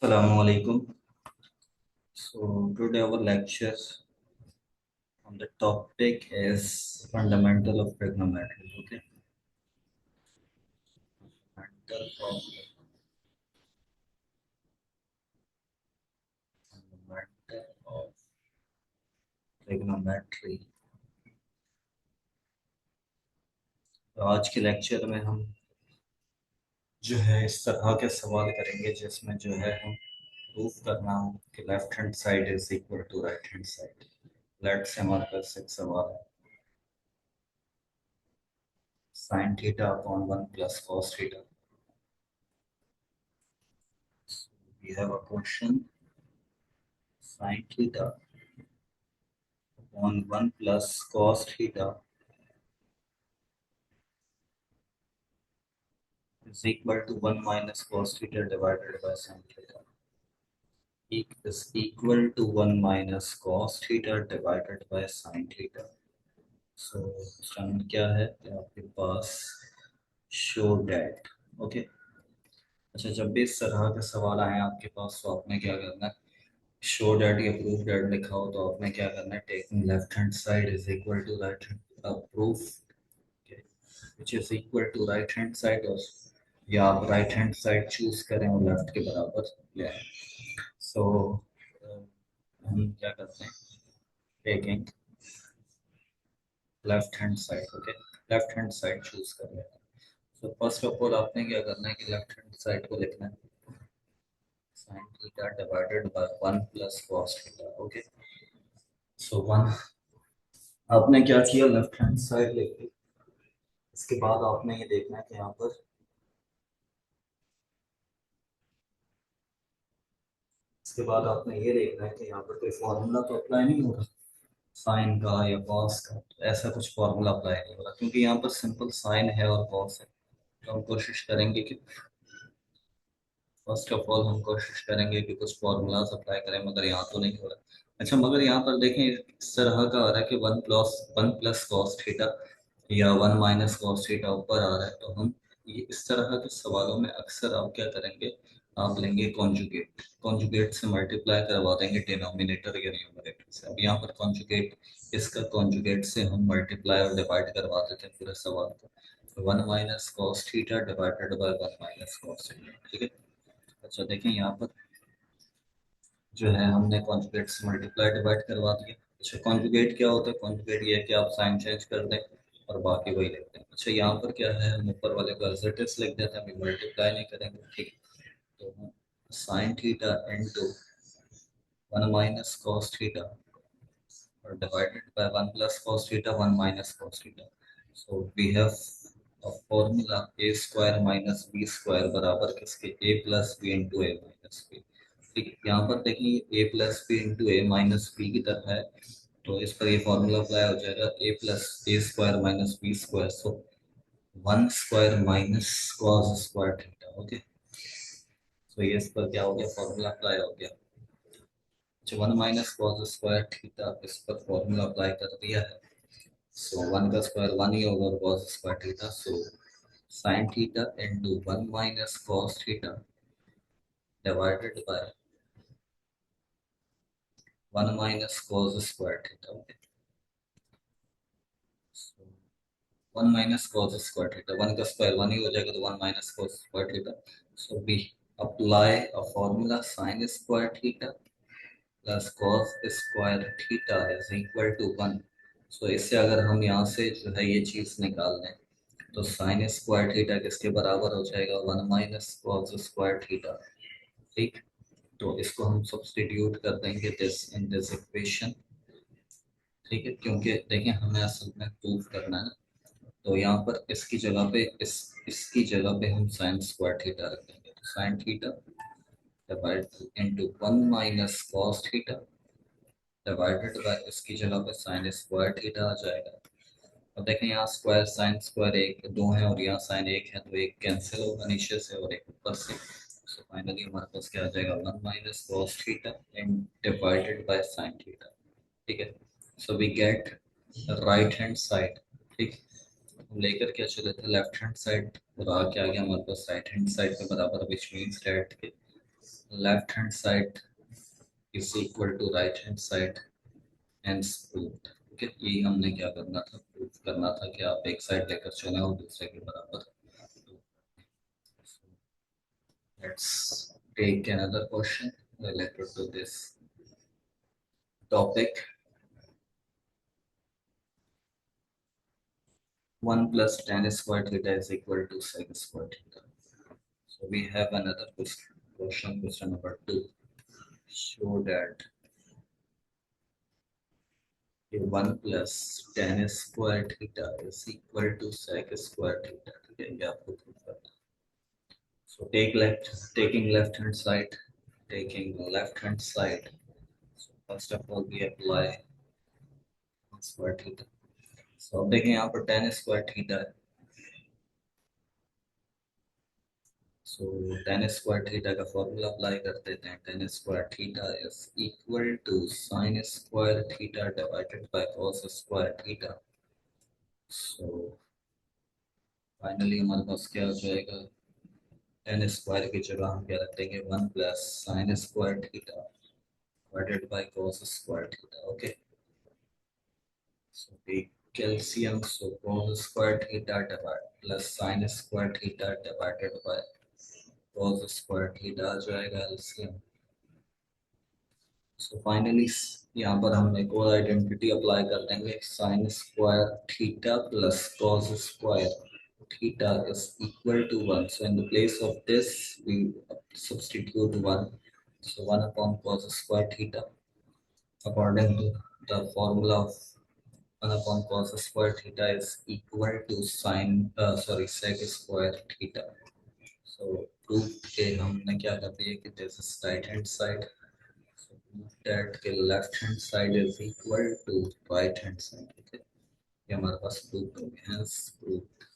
Assalamu alaikum. So today our lecture on the topic is fundamental of trigonometry. Okay, fundamental of trigonometry. तो आज के lecture में हम जो है इस तरह के सवाल करेंगे जिसमें जो है हम प्रूफ करना हो कि left hand side is equal to right hand side. Let say हमारे पास एक सवाल है, sine theta upon 1 plus cos theta. We have a question, sin theta upon 1 plus cos theta is equal to 1 minus cos theta divided by sin theta. Is equal to 1 minus cos theta divided by sin theta. So standard क्या है कि आपके पास show that. Okay, अच्छा, जब भी इस तरह के सवाल आए आपके पास तो आपने क्या करना है, शो डैट या प्रूफ डैट लिखा हो तो आपने क्या करना है, taking left hand side is equal to right hand proof which is equal to right hand side, और या आप राइट हैंड साइड चूज करें और लेफ्ट के बराबर ले आए। सो हम क्या करते हैं, taking left hand side. Okay, left hand side choose कर लेते हैं। सो फर्स्ट ऑफ ऑल आपने क्या करना है कि लेफ्ट हैंड साइड को लिखना है sin theta divided by 1 plus cos theta. Okay, so 1 आपने क्या किया, लेफ्ट हैंड साइड लिख ली। इसके बाद आपने ये देखना है कि यहाँ पर इसके बाद आपने ये देखना है कि यहाँ पर कोई फॉर्मूला तो अप्लाई नहीं हो रहा साइन का या कॉस का, तो ऐसा कुछ फॉर्मूला अप्लाई नहीं हो रहा क्योंकि यहाँ पर सिंपल साइन है और कॉस है। तो हम कोशिश करेंगे कि फर्स्ट ऑफ ऑल हम कोशिश करेंगे कि कुछ फॉर्मूलाज अप्लाई करें, मगर यहाँ तो नहीं हो रहा। अच्छा, मगर यहाँ पर देखें इस तरह का आ रहा है कि वन प्लस कॉस थीटा या 1 माइनस कॉस थीटा ऊपर आ रहा है, तो हम ये इस तरह के सवालों में अक्सर आप क्या करेंगे, आप लेंगे कॉन्जुगेट। कॉन्जुगेट से मल्टीप्लाई करवा देंगे डिनोमिनेटर या न्यूमरेटर से। अब यहाँ पर कॉन्जुगेट, इसका कॉन्जुगेट से हम मल्टीप्लाई और डिवाइड करवा देते हैं पूरे सवाल को। 1 minus cos theta divided by 1 minus cos theta. ठीक है, अच्छा देखें यहाँ पर जो है हमने कॉन्जुगेट से मल्टीप्लाई डिवाइड करवा दिया। अच्छा, कॉन्जुगेट क्या होता है, कॉन्जुगेट ये है कि आप साइन चेंज कर दें और बाकी वही लिखते हैं। अच्छा, यहाँ पर क्या है, हम ऊपर वाले को एज इट इज लिख देते हैं, अभी मल्टीप्लाई नहीं करेंगे। ठीक, तो sine theta into 1 minus cos theta or divided by 1 plus cos theta 1 minus cos theta. So we have a formula a square minus b square बराबर किसके, a plus b into a minus b। ठीक है, यहाँ पर देखिए a plus b into a minus b की तरह है, तो इस पर ये फॉर्मूला अप्लाई हो जाएगा a plus a square minus b square, so 1 square minus cos square theta। Okay, तो ये इस पर क्या हो गया, फॉर्मूला अप्लाई हो गया। जो 1 माइनस कॉस स्क्वायर थीटा, इस पर फॉर्मूला अप्लाई कर दिया है। सो 1 का स्क्वायर 1 ही होगा और cos square theta, so sine theta into 1 minus cos theta divided by 1 minus cos square theta. Okay, 1 minus cos square theta, 1 का स्क्वायर 1 ही हो जाएगा, तो 1 minus cos square theta. So we apply a formula sine square theta plus cos square theta is equal to 1। So इससे अगर हम यहाँ से जो है ये चीज निकाल लें तो साइन स्क्वायर थीटा किसके बराबर हो जाएगा, 1 माइनस कॉस स्क्वायर थीटा। ठीक, तो इसको हम सब्स्टिट्यूट कर देंगे दिस इन दिस इक्वेशन। ठीक है, क्योंकि देखिए हमें असल में प्रूफ करना है ना, तो यहाँ पर इसकी जगह पे इसकी जगह पे हम साइन स्क्वायर थीटा रख देंगे, तो sine theta divide into 1 minus cos theta divided bye इसकी जगह पे साइन स्क्वायर थीटा आ जाएगा। अब देखें यहाँ स्क्वायर साइन स्क्वायर एक दो है और यहाँ साइन एक है, तो एक कैंसिल होगा नीचे से और एक ऊपर से। सो फाइनली हमारे पास क्या आ जाएगा, 1 minus cos theta and divided by sine theta. ठीक है, so we get right hand side. ठीक, हम लेकर क्या चले थे लेफ्ट हैंड साइड और आ क्या आ गया हमारे पास राइट हैंड साइड के बराबर, which means that left hand side is equal to right hand side and proved. Okay, यही हमने क्या करना था, प्रूव करना था कि आप एक साइड लेकर चले और दूसरे के बराबर। Let's take another question related to this topic. 1 plus tan square theta is equal to sec square theta. So we have another question number 2. Show that 1 plus tan square theta is equal to sec square theta. ठीक है, ये आपको prove करना है। So taking left hand side, taking left hand side. So first of all we apply square theta. So अब देखें यहाँ पर tan square theta है। So tan square theta का फॉर्मूला अप्लाई कर देते हैं। tan square theta is equal to sin square theta divided by cos square theta. So finally हमारे पास क्या हो जाएगा, tan स्क्वायर की जगह हम क्या रख देंगे, 1 plus sin square theta divided by cos square theta. Okay, so take calcium, so cos square theta divide plus sin square theta divided by cos square theta आ जाएगा एलसीएम। सो फाइनली यहाँ पर हम एक और आइडेंटिटी अप्लाई कर देंगे, sign square theta plus cos square theta is equal to 1. So in the place of this we substitute 1. So 1 upon cos square theta according to the formula of 1 upon cos square theta is equal to sec square theta. So proof के हमने क्या कर दिया कि this is right hand side, that के left hand side is equal to right hand side. ठीक है, ये हमारे पास प्रूफ हो गया है। प्रूफ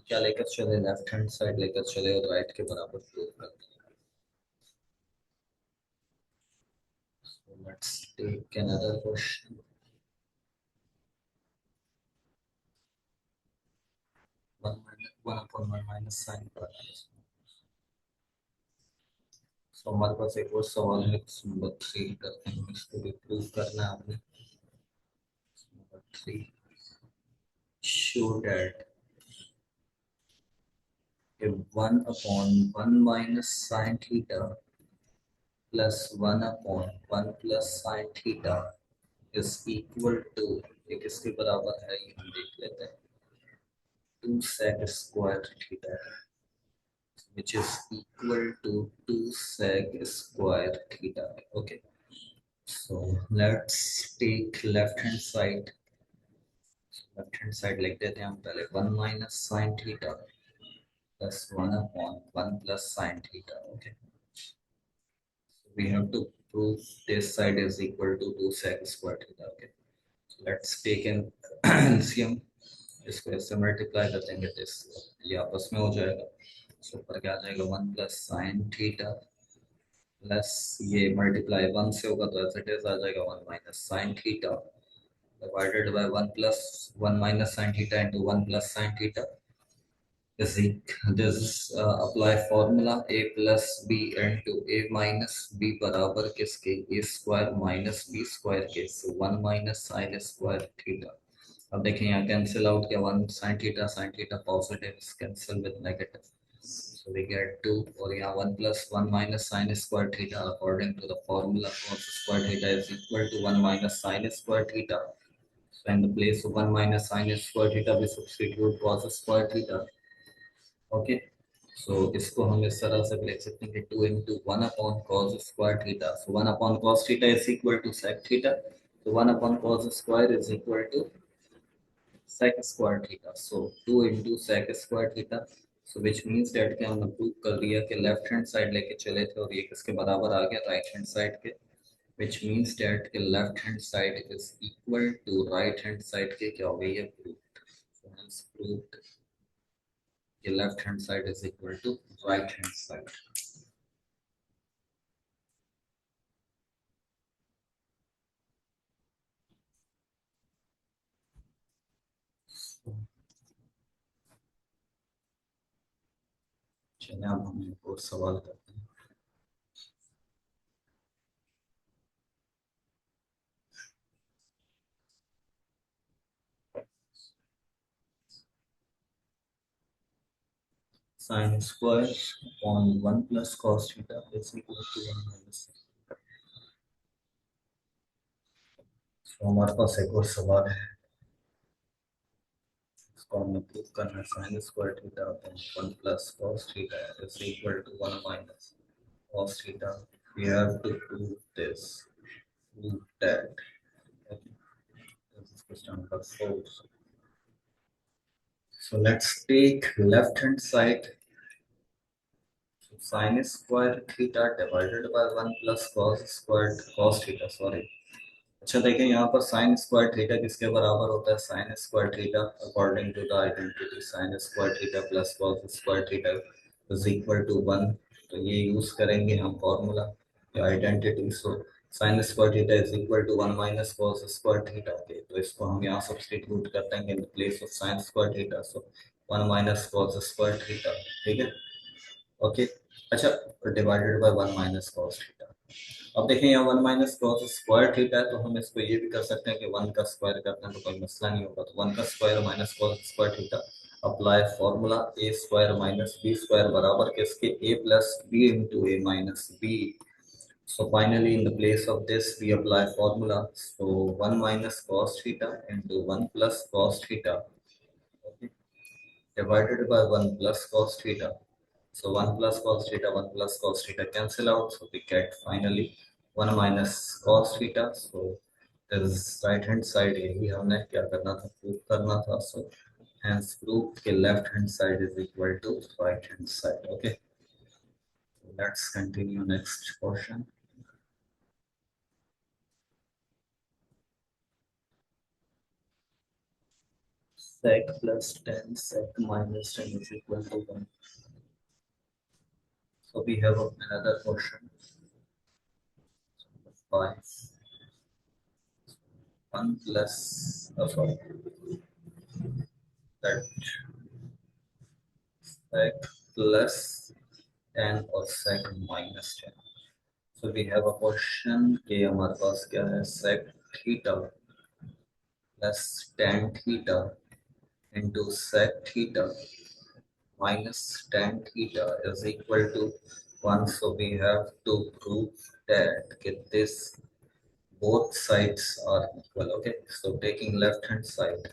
क्या लेकर चले, लेफ्ट हैंड साइड लेकर चले और राइट के बराबर प्रूफ कर दिया। So let's take another question. 1 upon 1 minus sin पर। So हमारे पास एक और सवाल है, नंबर 3 करते हैं, इसको भी प्रूफ करना है आपने। Number 3, show that 1 upon 1 minus sin theta plus 1 upon 1 plus sin theta is equal to, ये किसके बराबर है ये हम देख लेते हैं, 2 sec square theta, which is equal to 2 sec square theta. Okay, so let's take left hand side लिख देते हैं हम पहले, 1 minus sin theta plus 1 upon 1 plus sin theta. Okay, so we have to prove this side is equal to 2 sec square theta. Okay, so let's take an LCM, इसको ऐसे multiply कर देंगे तो ये आपस में हो जाएगा। सो ऊपर क्या आ जाएगा, 1 प्लस साइन थीटा प्लस ये मल्टीप्लाई 1 से होगा तो एज इट इज आ जाएगा 1 minus sine theta divided by 1 plus 1 minus sign theta into 1 plus sine theta is this apply formula a plus b into a minus b बराबर किसके, a square minus b square के। So 1 minus sine square theta, अब देखें यहाँ cancel out किया, 1 sin theta positive cancel with negative, so we get 2, और यहाँ 1 plus 1 minus sine square theta according to the formula cos square theta is equal to 1 minus sine square theta. So in the place of 1 minus sin square theta we substitute cos square theta. Okay, so इसको हम इस तरह से लिख सकते हैं कि 2 into 1 upon cos square theta. So 1 upon cos theta is equal to sec theta. So 1 upon cos square is equal to sec square theta. So 2 into sec square theta. So which means that कि हमने prove कर दिया कि left hand side लेके चले थे और ये किसके बराबर आ गया, राइट हैंड साइड के, which means that कि left hand side is equal to right hand side के, क्या हो गई है, प्रूव्ड। So hence proved कि left hand side is equal to right hand side. चलिए अब हम एक और सवाल करते हैं। Sine square upon 1 + cos theta is equal to 1 - तो हमारे पास एक और सवाल है, इसको हमें प्रूव करना है। Sine square theta upon 1 + cos theta is equal to 1 - cos theta. We have to prove this, prove that. Okay, this is question number 4. So let's take left hand side. So sin square theta divided by 1 + cos theta. Sorry. अच्छा देखें यहाँ पर sign square theta किसके बराबर होता है? Sine square theta according to the identity sine square theta plus cos square theta is equal to 1। तो ये यूज करेंगे हम फॉर्मूला या identity. So sine square theta is equal to 1 - cos square theta के, तो इसको हम यहाँ सब्स्टिट्यूट कर देंगे in place of sine square theta. So 1 - cos square theta, ठीक है। ओके, अच्छा, डिवाइडेड बाय 1 - कॉस थीटा। अब देखें यहाँ 1 - कॉस स्क्वायर थीटा है, तो हम इसको ये भी कर सकते हैं कि 1 का स्क्वायर करते हैं तो कोई मसला नहीं होगा। तो 1 का square minus cos square theta, apply formula A square minus B square बराबर किसके? A plus B into A minus B. So finally in the place of this we apply formula. So 1 - cos theta into 1 + cos theta, okay, divided by 1 + cos theta. So 1 + cos theta, 1 + cos theta cancel out. So we get finally 1 - cos theta. So this right hand side यही हमने क्या करना था? Prove करना था. So hence proof के left hand side is equal to right hand side. Okay. Let's continue next portion. Sec plus 10 sec minus 10 is equal to 1. So we have another portion. 5 1 plus sorry, that sec plus 10 और sec minus 10. So we have a question कि हमारे पास क्या है? sec theta plus tan theta into sec theta minus tan theta is equal to 1. So we have to prove that this both sides are equal. Okay, so taking left hand side.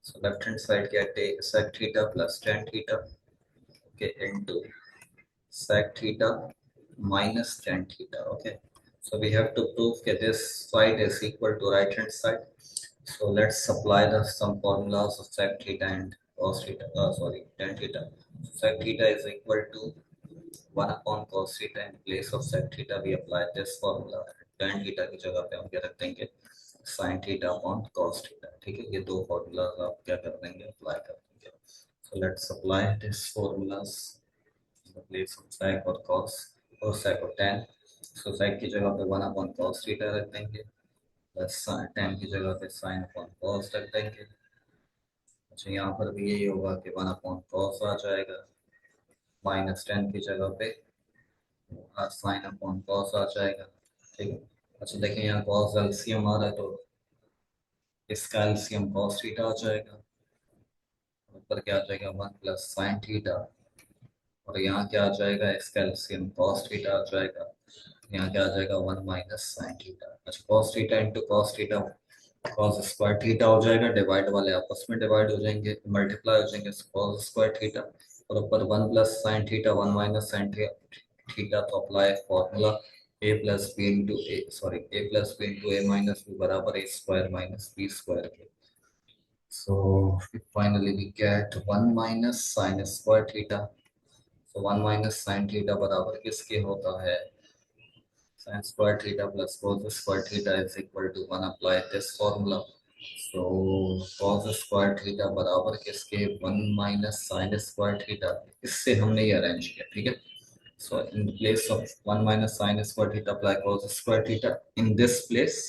So left hand side क्या? Take sec theta plus tan theta, okay, into sec theta minus tan theta. Okay, so we have to prove that this side is equal to right hand side. So let's apply the some formulas of sec theta and cos theta. Sorry, tan theta. So sec theta is equal to 1 upon cos theta. In place of sec theta we apply this formula. tan theta की जगह पे हम क्या रख देंगे? sin theta upon cos theta. ठीक है, ये दो formulas आप क्या कर देंगे? अप्लाई कर देंगे. So let's apply these formulas in the place of sec और cos और sec और tan. So sec की जगह पे 1 upon cos theta रख देंगे, प्लस tan की जगह पे sin upon cos रख देंगे. अच्छा, यहाँ पर भी यही होगा कि 1 upon cos आ जाएगा, माइनस tan की जगह पे साइन अपॉन कॉस आ जाएगा. ठीक है. अच्छा देखिए यहाँ कॉस एलसीएम आ रहा है, तो इसका एलसीएम कॉस थीटा आ जाएगा. ऊपर क्या आ जाएगा? 1 + साइन थीटा. और यहाँ क्या आ जाएगा? इसका एलसीएम कॉस थीटा आ जाएगा. यहाँ क्या आ जाएगा? 1 - साइन थीटा. अच्छा, cos theta into cos theta cos square theta हो जाएगा. डिवाइड वाले आपस में डिवाइड हो जाएंगे, मल्टीप्लाई हो जाएंगे. कॉस स्क्वायर थीटा और ऊपर 1 + साइन थीटा 1 - साइन थीटा. तो apply formula a plus B into A sorry a plus B into A minus B बराबर A square minus B square के. So finally we get 1 - sine square theta. So 1 - sine theta बराबर किसके होता है? sin square theta plus cos square theta is equal to 1. Apply this formula. So cos square theta बराबर किसके? 1 - sin square theta. इससे हमने ये अरेंज किया. ठीक है. So in place of 1 - sin square theta, apply cos square theta in this place.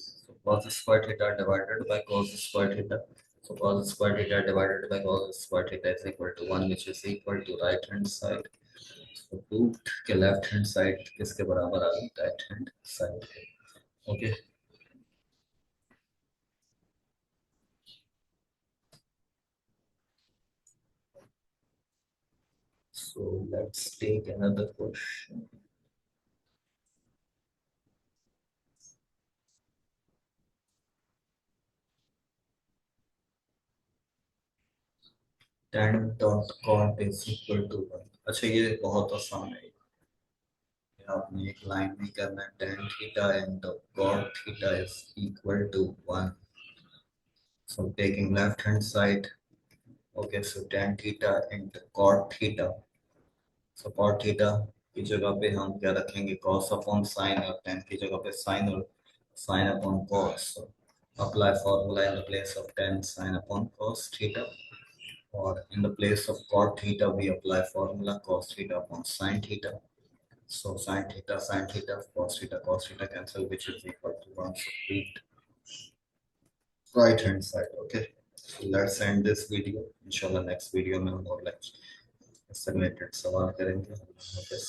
So cos square theta divided by cos square theta. So cos square theta divided by cos square theta is equal to 1, which is equal to right hand side. So root के left hand side किसके बराबर आ गई? Right hand side. Okay. So let's take another question. Tan dot cot is equal to one. अच्छा ये बहुत आसान है। आपने एक लाइन में करना है tan theta and the cot theta is equal to one. So taking left hand side, okay, so tan theta and cot theta, so cot theta की जगह पे हम क्या रखेंगे cos अपॉन sin, और tan की जगह पे sin और sin upon cos। So apply formula in the place of tan sin upon cos theta, or in the place of cot theta we apply formula cos theta upon sin theta. So sin theta, cos theta cancel, which is equal to 1. So read right hand side. Okay. So let's end this video. Inshallah next video में हम और like इससे related सवाल करेंगे. Okay.